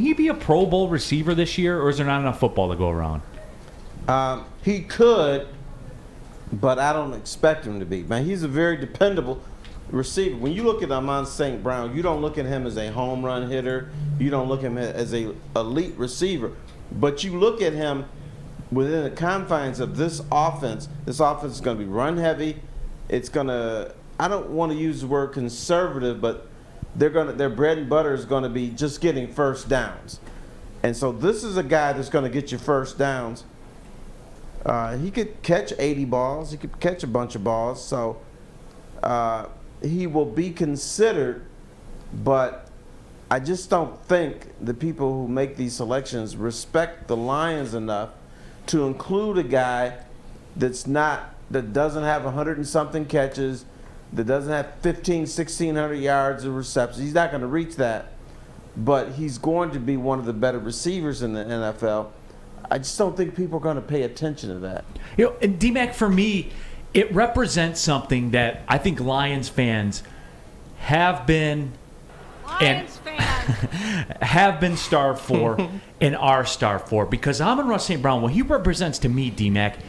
he be a Pro Bowl receiver this year, or is there not enough football to go around? He could, but I don't expect him to be. Man, he's a very dependable receiver. When you look at Amon-Ra St. Brown, you don't look at him as a home run hitter. You don't look at him as a elite receiver. But you look at him within the confines of this offense. This offense is going to be run heavy. It's going to, I don't want to use the word conservative, but their bread and butter is going to be just getting first downs. And so this is a guy that's going to get you first downs. He could catch 80 balls. He could catch a bunch of balls. So he will be considered, but I just don't think the people who make these selections respect the Lions enough to include a guy that doesn't have 100 and something catches, that doesn't have 1,600 yards of receptions. He's not going to reach that, but he's going to be one of the better receivers in the NFL. I just don't think people are going to pay attention to that. And D-Mac, for me, it represents something that I think Lions fans have been have been starved for and are starved for. Because Amon-Ra St. Brown, what he represents to me, D-Mac,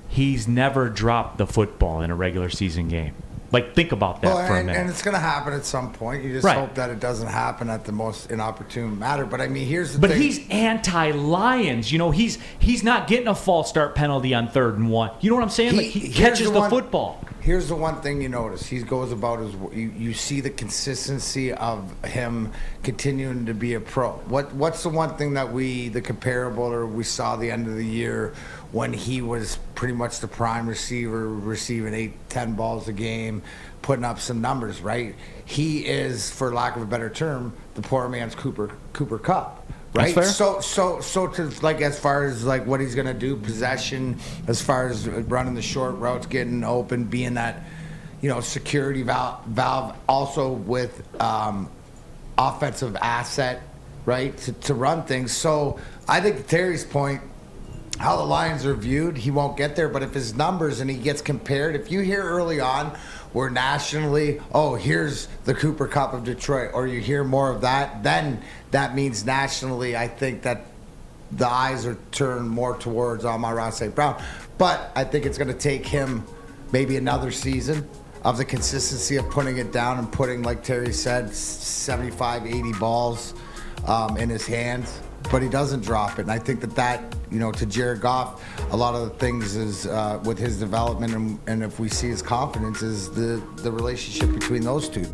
he's never dropped the football in a regular season game. Like, think about that for a minute. And it's going to happen at some point. You just hope that it doesn't happen at the most inopportune matter. But, I mean, here's the thing. But he's anti-Lions. You know, he's not getting a false start penalty on 3rd and 1. You know what I'm saying? Like, he catches the football. Here's the one thing you notice. He goes about his – you see the consistency of him continuing to be a pro. What's the one thing that the comparable, or we saw the end of the year when he was pretty much the prime receiver, receiving 8-10 balls a game, putting up some numbers, right? He is, for lack of a better term, the poor man's Cooper Kupp. Right. That's fair. So to, like, as far as like what he's gonna do, possession, as far as running the short routes, getting open, being that, security valve, also with offensive asset, right, to run things. So I think, to Terry's point, how the Lions are viewed, he won't get there. But if his numbers and he gets compared, if you hear early on, where nationally, here's the Cooper Kupp of Detroit, or you hear more of that, then that means nationally, I think that the eyes are turned more towards Amon-Ra St. Brown. But I think it's going to take him maybe another season of the consistency of putting it down and putting, like Terry said, 75, 80 balls in his hands. But he doesn't drop it. And I think that to Jared Goff, a lot of the things is with his development and if we see his confidence is the relationship between those two.